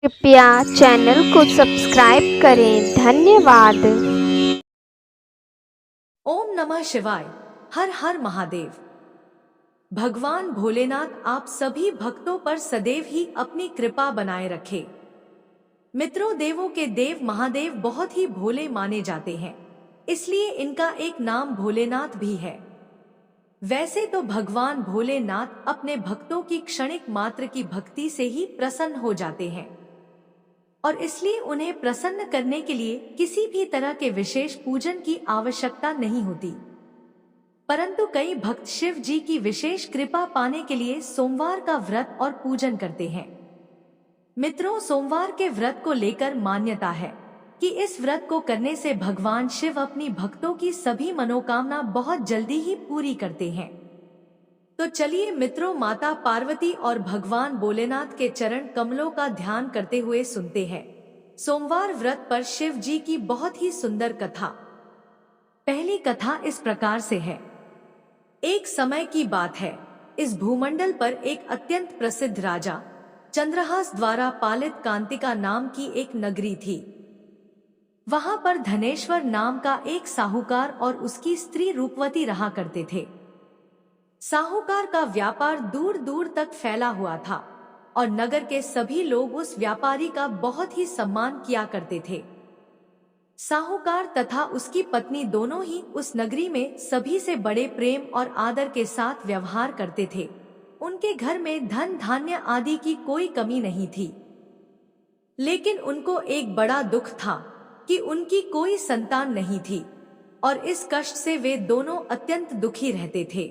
कृपया चैनल को सब्सक्राइब करें। धन्यवाद। ओम नमः शिवाय। हर हर महादेव। भगवान भोलेनाथ आप सभी भक्तों पर सदैव ही अपनी कृपा बनाए रखे। मित्रों, देवों के देव महादेव बहुत ही भोले माने जाते हैं, इसलिए इनका एक नाम भोलेनाथ भी है। वैसे तो भगवान भोलेनाथ अपने भक्तों की क्षणिक मात्र की भक्ति से ही प्रसन्न हो जाते हैं और इसलिए उन्हें प्रसन्न करने के लिए किसी भी तरह के विशेष पूजन की आवश्यकता नहीं होती। परंतु कई भक्त शिव जी की विशेष कृपा पाने के लिए सोमवार का व्रत और पूजन करते हैं। मित्रों, सोमवार के व्रत को लेकर मान्यता है कि इस व्रत को करने से भगवान शिव अपनी भक्तों की सभी मनोकामना बहुत जल्दी ही पूरी करते हैं। तो चलिए मित्रों, माता पार्वती और भगवान भोलेनाथ के चरण कमलों का ध्यान करते हुए सुनते हैं सोमवार व्रत पर शिव जी की बहुत ही सुंदर कथा। पहली कथा इस प्रकार से है। एक समय की बात है, इस भूमंडल पर एक अत्यंत प्रसिद्ध राजा चंद्रहास द्वारा पालित कांतिका नाम की एक नगरी थी। वहां पर धनेश्वर नाम का एक साहूकार और उसकी स्त्री रूपवती रहा करते थे। साहूकार का व्यापार दूर दूर तक फैला हुआ था और नगर के सभी लोग उस व्यापारी का बहुत ही सम्मान किया करते थे। साहूकार तथा उसकी पत्नी दोनों ही उस नगरी में सभी से बड़े प्रेम और आदर के साथ व्यवहार करते थे। उनके घर में धन धान्य आदि की कोई कमी नहीं थी। लेकिन उनको एक बड़ा दुख था कि उनकी कोई संतान नहीं थी और इस कष्ट से वे दोनों अत्यंत दुखी रहते थे।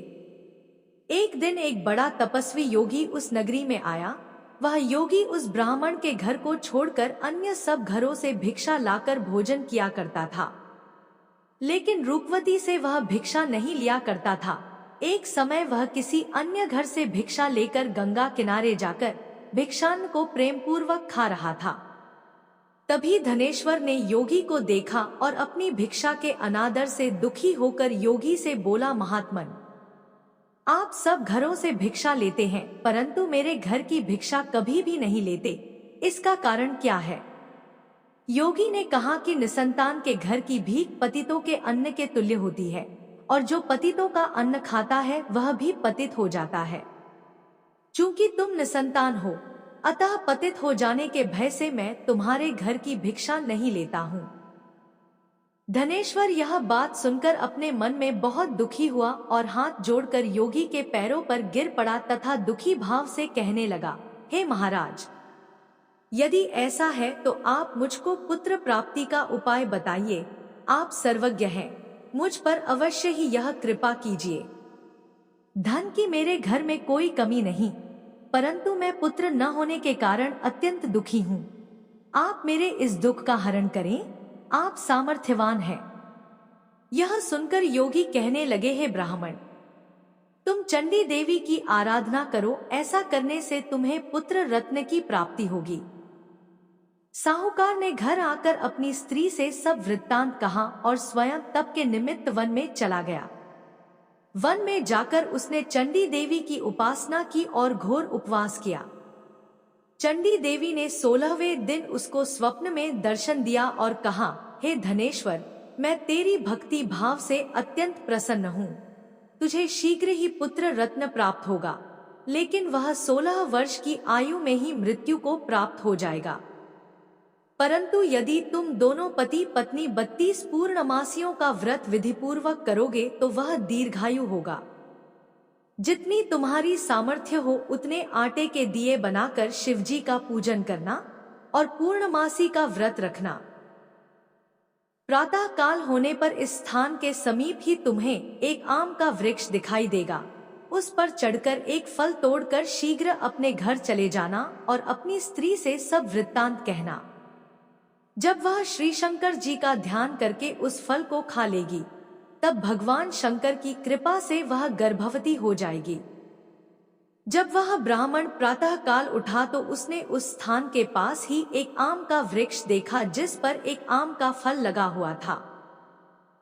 एक दिन एक बड़ा तपस्वी योगी उस नगरी में आया। वह योगी उस ब्राह्मण के घर को छोड़कर अन्य सब घरों से भिक्षा लाकर भोजन किया करता था, लेकिन रूपवती से वह भिक्षा नहीं लिया करता था। एक समय वह किसी अन्य घर से भिक्षा लेकर गंगा किनारे जाकर भिक्षान्न को प्रेम पूर्वक खा रहा था। तभी धनेश्वर ने योगी को देखा और अपनी भिक्षा के अनादर से दुखी होकर योगी से बोला, महात्मन, आप सब घरों से भिक्षा लेते हैं परंतु मेरे घर की भिक्षा कभी भी नहीं लेते, इसका कारण क्या है? योगी ने कहा कि निसंतान के घर की भीख पतितों के अन्न के तुल्य होती है और जो पतितों का अन्न खाता है वह भी पतित हो जाता है। चूंकि तुम निसंतान हो, अतः पतित हो जाने के भय से मैं तुम्हारे घर की भिक्षा नहीं लेता हूँ। धनेश्वर यह बात सुनकर अपने मन में बहुत दुखी हुआ और हाथ जोड़कर योगी के पैरों पर गिर पड़ा तथा दुखी भाव से कहने लगा, हे महाराज, यदि ऐसा है तो आप मुझको पुत्र प्राप्ति का उपाय बताइए। आप सर्वज्ञ हैं, मुझ पर अवश्य ही यह कृपा कीजिए। धन की मेरे घर में कोई कमी नहीं, परंतु मैं पुत्र न होने के कारण अत्यंत दुखी हूँ। आप मेरे इस दुख का हरण करें, आप सामर्थ्यवान हैं। यह सुनकर योगी कहने लगे, हे ब्राह्मण, तुम चंडी देवी की आराधना करो, ऐसा करने से तुम्हें पुत्र रत्न की प्राप्ति होगी। साहूकार ने घर आकर अपनी स्त्री से सब वृत्तांत कहा और स्वयं तप के निमित्त वन में चला गया। वन में जाकर उसने चंडी देवी की उपासना की और घोर उपवास किया। चंडी देवी ने 16वें दिन उसको स्वप्न में दर्शन दिया और कहा, हे धनेश्वर, मैं तेरी भक्ति भाव से अत्यंत प्रसन्न हूँ। तुझे शीघ्र ही पुत्र रत्न प्राप्त होगा, लेकिन वह 16 वर्ष की आयु में ही मृत्यु को प्राप्त हो जाएगा। परंतु यदि तुम दोनों पति पत्नी 32 पूर्णमासियों का व्रत विधिपूर्वक करोगे तो वह दीर्घायु होगा। जितनी तुम्हारी सामर्थ्य हो उतने आटे के दिए बनाकर शिवजी का पूजन करना और पूर्णमासी का व्रत रखना। प्रातः काल होने पर इस स्थान के समीप ही तुम्हें एक आम का वृक्ष दिखाई देगा। उस पर चढ़कर एक फल तोड़कर शीघ्र अपने घर चले जाना और अपनी स्त्री से सब वृत्तांत कहना। जब वह श्री शंकर जी का ध्यान करके उस फल को खा लेगी, तब भगवान शंकर की कृपा से वह गर्भवती हो जाएगी। जब वह ब्राह्मण प्रातः काल उठा तो उसने उस स्थान के पास ही एक आम का वृक्ष देखा जिस पर एक आम का फल लगा हुआ था।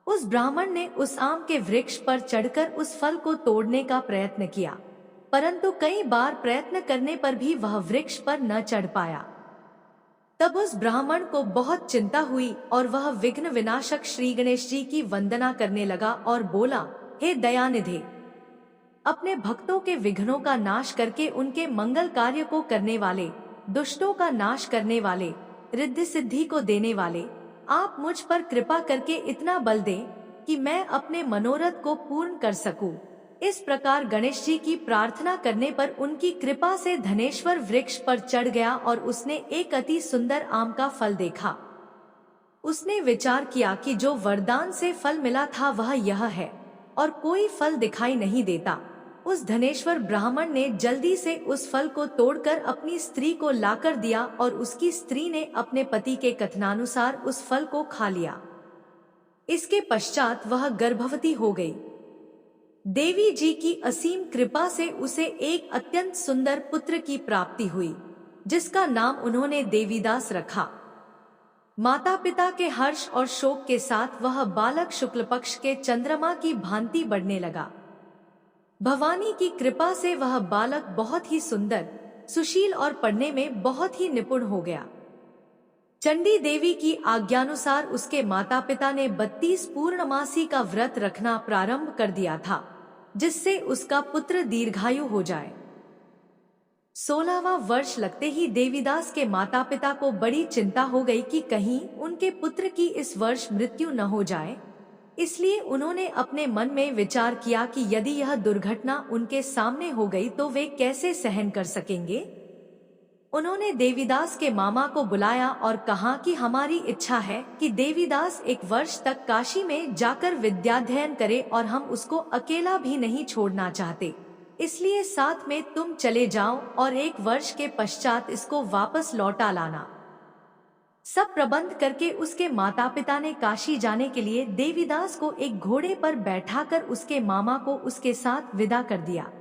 उस ब्राह्मण ने उस आम के वृक्ष पर चढ़कर उस फल को तोड़ने का प्रयत्न किया, परंतु कई बार प्रयत्न करने पर भी वह वृक्ष पर न चढ़ पाया। तब उस ब्राह्मण को बहुत चिंता हुई और वह विघ्न विनाशक श्री गणेश जी की वंदना करने लगा और बोला, हे दयानिधे, अपने भक्तों के विघ्नों का नाश करके उनके मंगल कार्य को करने वाले, दुष्टों का नाश करने वाले, रिद्धि सिद्धि को देने वाले, आप मुझ पर कृपा करके इतना बल दें कि मैं अपने मनोरथ को पूर्ण कर सकूं। इस प्रकार गणेश जी की प्रार्थना करने पर उनकी कृपा से धनेश्वर वृक्ष पर चढ़ गया और उसने एक अति सुंदर आम का फल देखा। उसने विचार किया कि जो वरदान से फल मिला था वह यह है और कोई फल दिखाई नहीं देता। उस धनेश्वर ब्राह्मण ने जल्दी से उस फल को तोड़कर अपनी स्त्री को लाकर दिया और उसकी स्त्री ने अपने पति के कथनानुसार उस फल को खा लिया। इसके पश्चात वह गर्भवती हो गई। देवी जी की असीम कृपा से उसे एक अत्यंत सुंदर पुत्र की प्राप्ति हुई, जिसका नाम उन्होंने देवीदास रखा। माता पिता के हर्ष और शोक के साथ वह बालक शुक्ल पक्ष के चंद्रमा की भांति बढ़ने लगा। भवानी की कृपा से वह बालक बहुत ही सुंदर, सुशील और पढ़ने में बहुत ही निपुण हो गया। चंडी देवी की आज्ञानुसार उसके माता पिता ने 32 पूर्णमासी का व्रत रखना प्रारंभ कर दिया था, जिससे उसका पुत्र दीर्घायु हो जाए। 16वां वर्ष लगते ही देवीदास के माता पिता को बड़ी चिंता हो गई कि कहीं उनके पुत्र की इस वर्ष मृत्यु न हो जाए। इसलिए उन्होंने अपने मन में विचार किया कि यदि यह दुर्घटना उनके सामने हो गई तो वे कैसे सहन कर सकेंगे। उन्होंने देवीदास के मामा को बुलाया और कहा कि हमारी इच्छा है कि देवीदास 1 वर्ष तक काशी में जाकर विद्याध्ययन करे और हम उसको अकेला भी नहीं छोड़ना चाहते, इसलिए साथ में तुम चले जाओ और 1 वर्ष के पश्चात इसको वापस लौटा लाना। सब प्रबंध करके उसके माता पिता ने काशी जाने के लिए देवीदास को एक घोड़े पर बैठाकर उसके मामा को उसके साथ विदा कर दिया।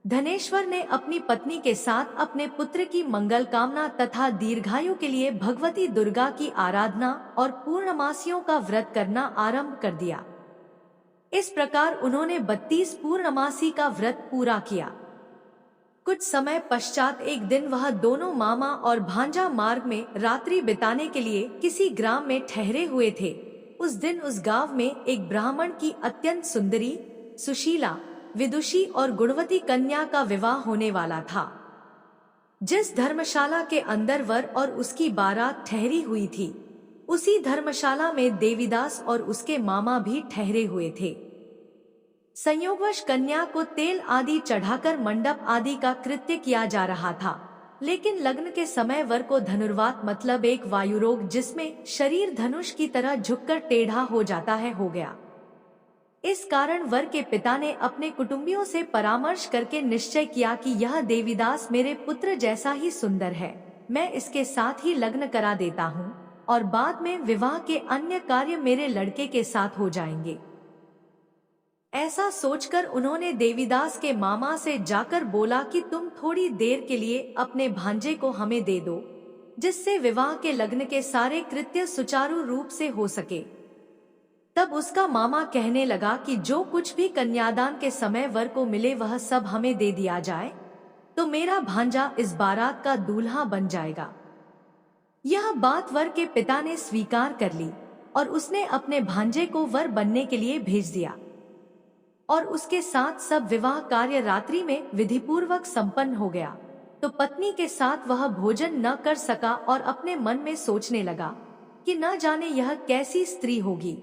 धनेश्वर ने अपनी पत्नी के साथ अपने पुत्र की मंगल कामना तथा दीर्घायु के लिए भगवती दुर्गा की आराधना और पूर्णमासियों का व्रत करना आरंभ कर दिया। इस प्रकार उन्होंने 32 पूर्णमासी का व्रत पूरा किया। कुछ समय पश्चात एक दिन वह दोनों मामा और भांजा मार्ग में रात्रि बिताने के लिए किसी ग्राम में ठहरे हुए थे। उस दिन उस गांव में एक ब्राह्मण की अत्यंत सुंदरी, सुशीला, विदुषी और गुणवती कन्या का विवाह होने वाला था। जिस धर्मशाला के अंदर वर और उसकी बारात ठहरी हुई थी, उसी धर्मशाला में देवीदास और उसके मामा भी ठहरे हुए थे। संयोगवश कन्या को तेल आदि चढ़ाकर मंडप आदि का कृत्य किया जा रहा था, लेकिन लग्न के समय वर को धनुर्वात मतलब एक वायुरोग जिसमें शरीर धनुष की तरह झुककर टेढ़ा हो जाता है हो गया। इस कारण वर के पिता ने अपने कुटुंबियों से परामर्श करके निश्चय किया कि यह देवीदास मेरे पुत्र जैसा ही सुंदर है, मैं इसके साथ ही लग्न करा देता हूँ और बाद में विवाह के अन्य कार्य मेरे लड़के के साथ हो जाएंगे। ऐसा सोचकर उन्होंने देवीदास के मामा से जाकर बोला कि तुम थोड़ी देर के लिए अपने भांजे को हमें दे दो, जिससे विवाह के लग्न के सारे कृत्य सुचारू रूप से हो सके। तब उसका मामा कहने लगा कि जो कुछ भी कन्यादान के समय वर को मिले वह सब हमें दे दिया जाए, तो मेरा भांजा इस बारात का दूल्हा बन जाएगा। यह बात वर के पिता ने स्वीकार कर ली और उसने अपने भांजे को वर बनने के लिए भेज दिया और उसके साथ सब विवाह कार्य रात्रि में विधिपूर्वक संपन्न हो गया। तो पत्नी के साथ वह भोजन न कर सका और अपने मन में सोचने लगा कि न जाने यह कैसी स्त्री होगी।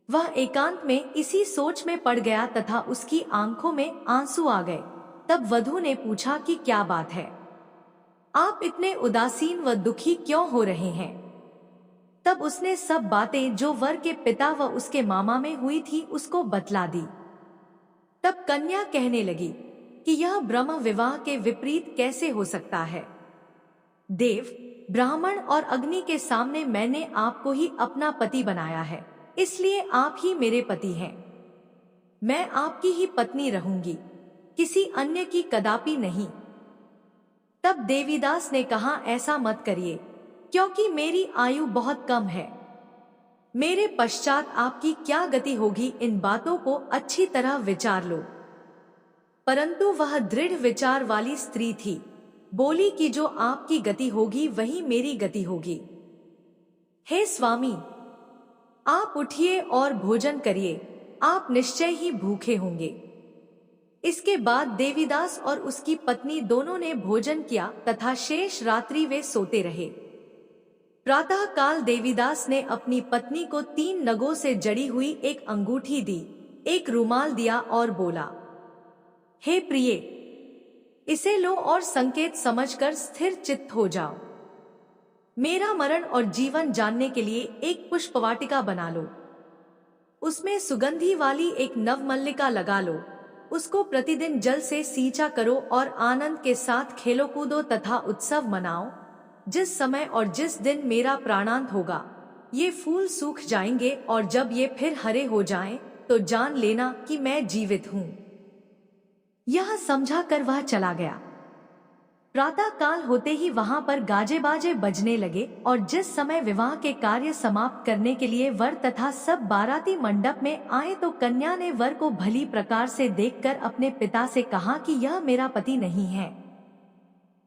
वह एकांत में इसी सोच में पड़ गया तथा उसकी आंखों में आंसू आ गए। तब वधू ने पूछा कि क्या बात है, आप इतने उदासीन व दुखी क्यों हो रहे हैं। तब उसने सब बातें जो वर के पिता व उसके मामा में हुई थी उसको बतला दी। तब कन्या कहने लगी कि यह ब्रह्म विवाह के विपरीत कैसे हो सकता है। देव, ब्राह्मण और अग्नि के सामने मैंने आपको ही अपना पति बनाया है, इसलिए आप ही मेरे पति हैं। मैं आपकी ही पत्नी रहूंगी, किसी अन्य की कदापि नहीं। तब देवीदास ने कहा, ऐसा मत करिए, क्योंकि मेरी आयु बहुत कम है। मेरे पश्चात आपकी क्या गति होगी, इन बातों को अच्छी तरह विचार लो। परंतु वह दृढ़ विचार वाली स्त्री थी। बोली कि जो आपकी गति होगी वही मेरी गति होगी। हे स्वामी, आप उठिए और भोजन करिए, आप निश्चय ही भूखे होंगे। इसके बाद देवीदास और उसकी पत्नी दोनों ने भोजन किया तथा शेष रात्रि वे सोते रहे। प्रातः काल देवीदास ने अपनी पत्नी को 3 नगों से जड़ी हुई एक अंगूठी दी, एक रुमाल दिया और बोला, हे प्रिय, इसे लो और संकेत समझकर स्थिर चित्त हो जाओ। मेरा मरण और जीवन जानने के लिए एक पुष्पवाटिका बना लो, उसमें सुगंधी वाली एक नवमल्लिका लगा लो, उसको प्रतिदिन जल से सींचा करो और आनंद के साथ खेलो कूदो तथा उत्सव मनाओ। जिस समय और जिस दिन मेरा प्राणांत होगा ये फूल सूख जाएंगे और जब ये फिर हरे हो जाएं, तो जान लेना कि मैं जीवित हूँ। यह समझा कर वह चला गया। प्रातः काल होते ही वहां पर गाजे बाजे बजने लगे और जिस समय विवाह के कार्य समाप्त करने के लिए वर तथा सब बाराती मंडप में आए तो कन्या ने वर को भली प्रकार से देखकर अपने पिता से कहा कि यह मेरा पति नहीं है,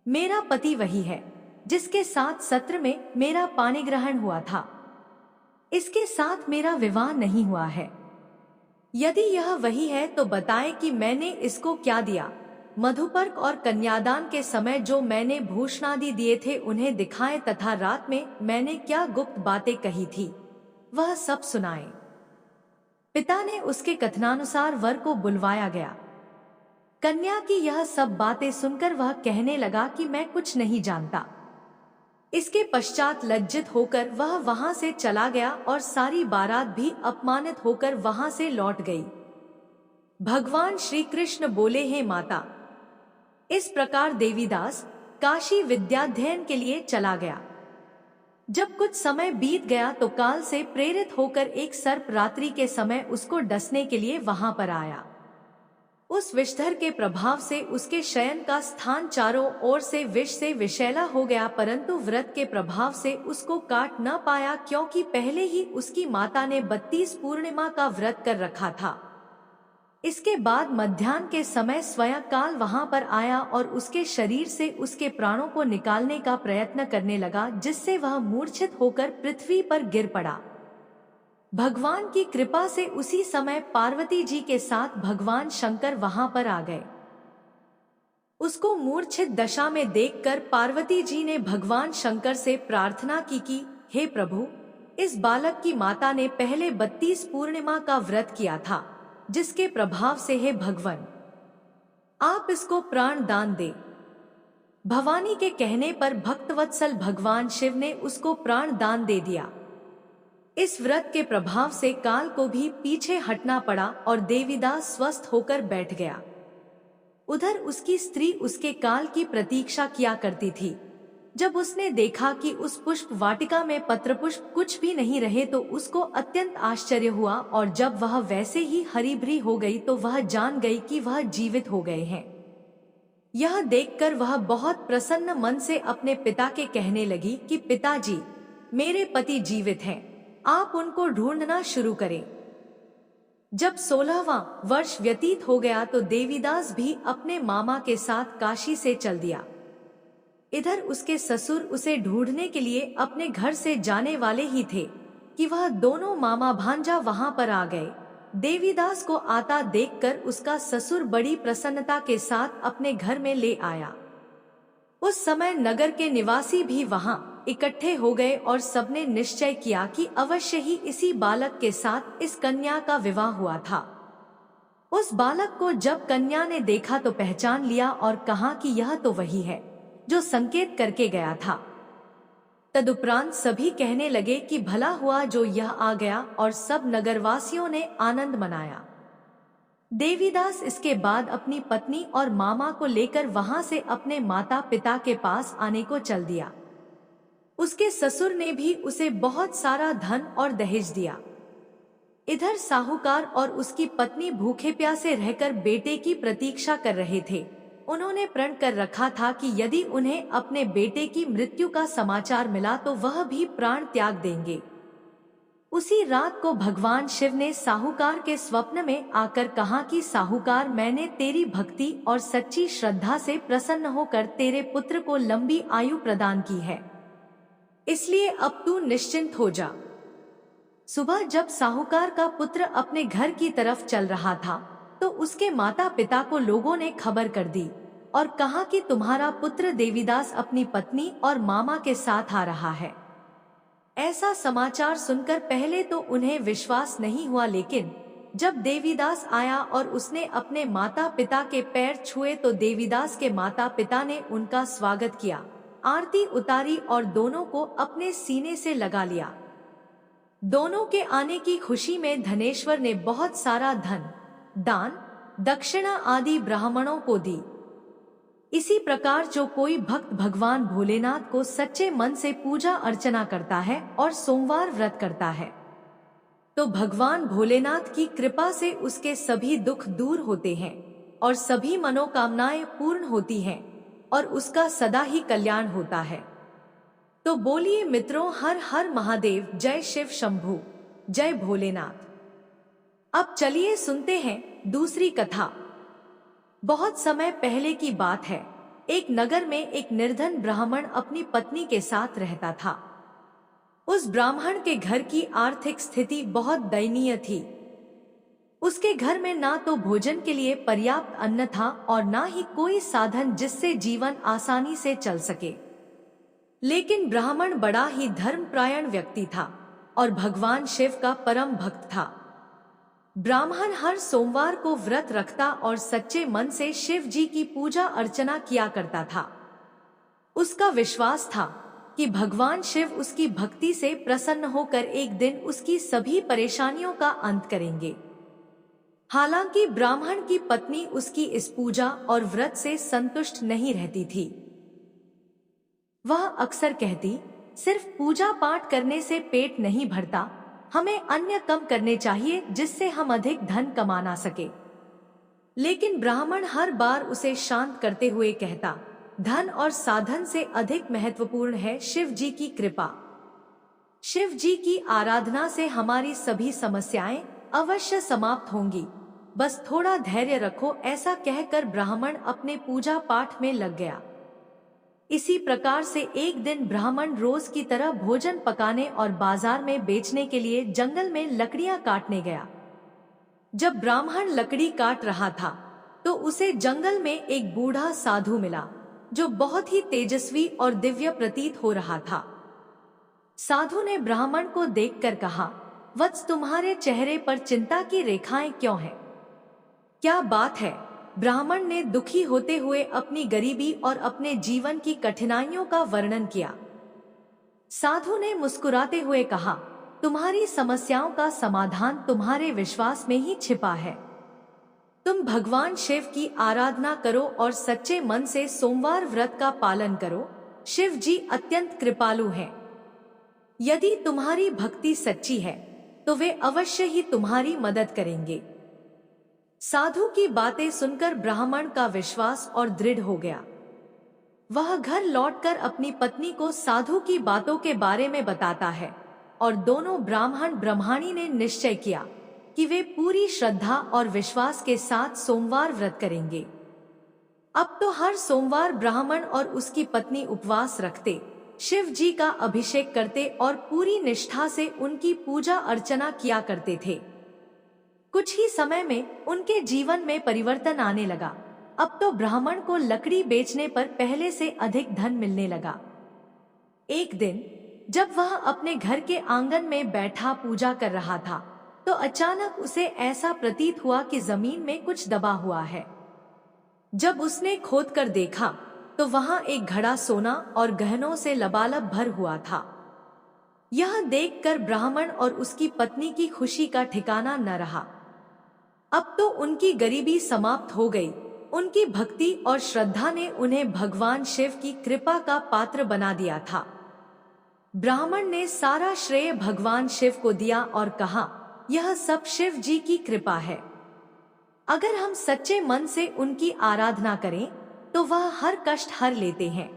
मेरा पति वही है जिसके साथ सत्र में मेरा पानी ग्रहण हुआ था, इसके साथ मेरा विवाह नहीं हुआ है। यदि यह वही है तो बताए कि मैंने इसको क्या दिया। मधुपर्क और कन्यादान के समय जो मैंने भूषणादि दिए थे उन्हें दिखाए तथा रात में मैंने क्या गुप्त बातें कही थी वह सब सुनाए। पिता ने उसके कथनानुसार वर को बुलवाया गया। कन्या की यह सब बातें सुनकर वह कहने लगा कि मैं कुछ नहीं जानता। इसके पश्चात लज्जित होकर वह वहां से चला गया और सारी बारात भी अपमानित होकर वहां से लौट गई। भगवान श्री कृष्ण बोले, हे माता, इस प्रकार देवीदास काशी विद्याध्ययन के लिए चला गया। जब कुछ समय बीत गया तो काल से प्रेरित होकर एक सर्प रात्रि के समय उसको डसने के लिए वहां पर आया। उस विषधर के प्रभाव से उसके शयन का स्थान चारों ओर से विष से विषैला हो गया, परंतु व्रत के प्रभाव से उसको काट न पाया, क्योंकि पहले ही उसकी माता ने 32 पूर्णिमा का व्रत कर रखा था। इसके बाद मध्याह्न के समय स्वयं काल वहां पर आया और उसके शरीर से उसके प्राणों को निकालने का प्रयत्न करने लगा, जिससे वह मूर्छित होकर पृथ्वी पर गिर पड़ा। भगवान की कृपा से उसी समय पार्वती जी के साथ भगवान शंकर वहां पर आ गए। उसको मूर्छित दशा में देखकर पार्वती जी ने भगवान शंकर से प्रार्थना की कि हे प्रभु, इस बालक की माता ने पहले 32 पूर्णिमा का व्रत किया था, जिसके प्रभाव से हे भगवान आप इसको प्राण दान दे। भवानी के कहने पर भक्तवत्सल भगवान शिव ने उसको प्राण दान दे दिया। इस व्रत के प्रभाव से काल को भी पीछे हटना पड़ा और देवीदास स्वस्थ होकर बैठ गया। उधर उसकी स्त्री उसके काल की प्रतीक्षा किया करती थी। जब उसने देखा कि उस पुष्प वाटिका में पत्र पुष्प कुछ भी नहीं रहे तो उसको अत्यंत आश्चर्य हुआ, और जब वह वैसे ही हरी भरी हो गई तो वह जान गई कि वह जीवित हो गए हैं। यह देखकर वह बहुत प्रसन्न मन से अपने पिता के कहने लगी कि पिताजी, मेरे पति जीवित हैं, आप उनको ढूंढना शुरू करें। जब 16वां वर्ष व्यतीत हो गया तो देवीदास भी अपने मामा के साथ काशी से चल दिया। इधर उसके ससुर उसे ढूंढने के लिए अपने घर से जाने वाले ही थे कि वह दोनों मामा भांजा वहां पर आ गए। देवीदास को आता देखकर उसका ससुर बड़ी प्रसन्नता के साथ अपने घर में ले आया। उस समय नगर के निवासी भी वहां इकट्ठे हो गए और सबने निश्चय किया कि अवश्य ही इसी बालक के साथ इस कन्या का विवाह हुआ था। उस बालक को जब कन्या ने देखा तो पहचान लिया और कहा कि यह तो वही है जो संकेत करके गया था। तदुपरांत सभी कहने लगे कि भला हुआ जो यह आ गया, और सब नगरवासियों ने आनंद मनाया। देवीदास इसके बाद अपनी पत्नी और मामा को लेकर वहां से अपने माता पिता के पास आने को चल दिया। उसके ससुर ने भी उसे बहुत सारा धन और दहेज दिया। इधर साहूकार और उसकी पत्नी भूखे प्यासे रहकर बेटे की प्रतीक्षा कर रहे थे। उन्होंने प्रण कर रखा था कि यदि उन्हें अपने बेटे की मृत्यु का समाचार मिला तो वह भी प्राण त्याग देंगे। उसी रात को भगवान शिव ने साहूकार के स्वप्न में आकर कहा कि साहूकार, मैंने तेरी भक्ति और सच्ची श्रद्धा से प्रसन्न होकर तेरे पुत्र को लंबी आयु प्रदान की है, इसलिए अब तू निश्चिंत हो जा। सुबह जब साहूकार का पुत्र अपने घर की तरफ चल रहा था तो उसके माता पिता को लोगों ने खबर कर दी और कहा कि तुम्हारा पुत्र देवीदास अपनी पत्नी और मामा के साथ आ रहा है। ऐसा समाचार सुनकर पहले तो उन्हें विश्वास नहीं हुआ, लेकिन जब देवीदास आया और उसने अपने माता पिता के पैर छुए तो देवीदास के माता पिता ने उनका स्वागत किया, आरती उतारी और दोनों को अपने सीने से लगा लिया। दोनों के आने की खुशी में धनेश्वर ने बहुत सारा धन, दान, दक्षिणा आदि ब्राह्मणों को दी। इसी प्रकार जो कोई भक्त भगवान भोलेनाथ को सच्चे मन से पूजा अर्चना करता है और सोमवार व्रत करता है तो भगवान भोलेनाथ की कृपा से उसके सभी दुख दूर होते हैं और सभी मनोकामनाएं पूर्ण होती हैं और उसका सदा ही कल्याण होता है। तो बोलिए मित्रों, हर हर महादेव, जय शिव शंभू, जय भोलेनाथ। अब चलिए सुनते हैं दूसरी कथा। बहुत समय पहले की बात है। एक नगर में एक निर्धन ब्राह्मण अपनी पत्नी के साथ रहता था। उस ब्राह्मण के घर की आर्थिक स्थिति बहुत दयनीय थी। उसके घर में ना तो भोजन के लिए पर्याप्त अन्न था और ना ही कोई साधन जिससे जीवन आसानी से चल सके। लेकिन ब्राह्मण बड़ा ही धर्मपरायण व्यक्ति था और भगवान शिव का परम भक्त था। ब्राह्मण हर सोमवार को व्रत रखता और सच्चे मन से शिव जी की पूजा अर्चना किया करता था। उसका विश्वास था कि भगवान शिव उसकी भक्ति से प्रसन्न होकर एक दिन उसकी सभी परेशानियों का अंत करेंगे। हालांकि ब्राह्मण की पत्नी उसकी इस पूजा और व्रत से संतुष्ट नहीं रहती थी। वह अक्सर कहती, सिर्फ पूजा पाठ करने से पेट नहीं भरता, हमें अन्य कम करने चाहिए जिससे हम अधिक धन कमा सके। लेकिन ब्राह्मण हर बार उसे शांत करते हुए कहता, धन और साधन से अधिक महत्वपूर्ण है शिव जी की कृपा। शिव जी की आराधना से हमारी सभी समस्याएं अवश्य समाप्त होंगी, बस थोड़ा धैर्य रखो। ऐसा कहकर ब्राह्मण अपने पूजा पाठ में लग गया। इसी प्रकार से एक दिन ब्राह्मण रोज की तरह भोजन पकाने और बाजार में बेचने के लिए जंगल में लकड़ियां काटने गया। जब ब्राह्मण लकड़ी काट रहा था तो उसे जंगल में एक बूढ़ा साधु मिला जो बहुत ही तेजस्वी और दिव्य प्रतीत हो रहा था। साधु ने ब्राह्मण को देखकर कहा, वत्स, तुम्हारे चेहरे पर चिंता की रेखाएं क्यों हैं? क्या बात है? ब्राह्मण ने दुखी होते हुए अपनी गरीबी और अपने जीवन की कठिनाइयों का वर्णन किया। साधु ने मुस्कुराते हुए कहा, तुम्हारी समस्याओं का समाधान तुम्हारे विश्वास में ही छिपा है। तुम भगवान शिव की आराधना करो और सच्चे मन से सोमवार व्रत का पालन करो। शिव जी अत्यंत कृपालु हैं। यदि तुम्हारी भक्ति सच्ची है तो वे अवश्य ही तुम्हारी मदद करेंगे। साधु की बातें सुनकर ब्राह्मण का विश्वास और दृढ़ हो गया। वह घर लौटकर अपनी पत्नी को साधु की बातों के बारे में बताता है और दोनों ब्राह्मण ब्रह्माणी ने निश्चय किया कि वे पूरी श्रद्धा और विश्वास के साथ सोमवार व्रत करेंगे। अब तो हर सोमवार ब्राह्मण और उसकी पत्नी उपवास रखते, शिव जी का अभिषेक करते और पूरी निष्ठा से उनकी पूजा अर्चना किया करते थे। कुछ ही समय में उनके जीवन में परिवर्तन आने लगा। अब तो ब्राह्मण को लकड़ी बेचने पर पहले से अधिक धन मिलने लगा। एक दिन जब वह अपने घर के आंगन में बैठा पूजा कर रहा था तो अचानक उसे ऐसा प्रतीत हुआ कि जमीन में कुछ दबा हुआ है। जब उसने खोदकर देखा तो वहां एक घड़ा सोना और गहनों से लबालब भर हुआ था। यह देखकर ब्राह्मण और उसकी पत्नी की खुशी का ठिकाना न रहा। अब तो उनकी गरीबी समाप्त हो गई। उनकी भक्ति और श्रद्धा ने उन्हें भगवान शिव की कृपा का पात्र बना दिया था। ब्राह्मण ने सारा श्रेय भगवान शिव को दिया और कहा, यह सब शिव जी की कृपा है। अगर हम सच्चे मन से उनकी आराधना करें तो वह हर कष्ट हर लेते हैं।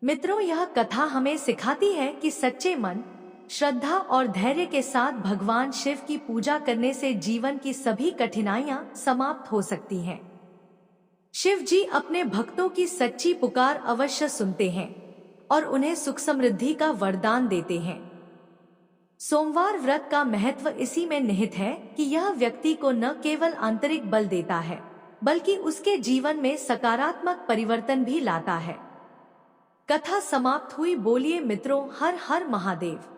मित्रों, यह कथा हमें सिखाती है कि सच्चे मन, श्रद्धा और धैर्य के साथ भगवान शिव की पूजा करने से जीवन की सभी कठिनाइयां समाप्त हो सकती हैं। शिव जी अपने भक्तों की सच्ची पुकार अवश्य सुनते हैं और उन्हें सुख समृद्धि का वरदान देते हैं। सोमवार व्रत का महत्व इसी में निहित है कि यह व्यक्ति को न केवल आंतरिक बल देता है, बल्कि उसके जीवन में सकारात्मक परिवर्तन भी लाता है। कथा समाप्त हुई। बोलिए मित्रों, हर हर महादेव।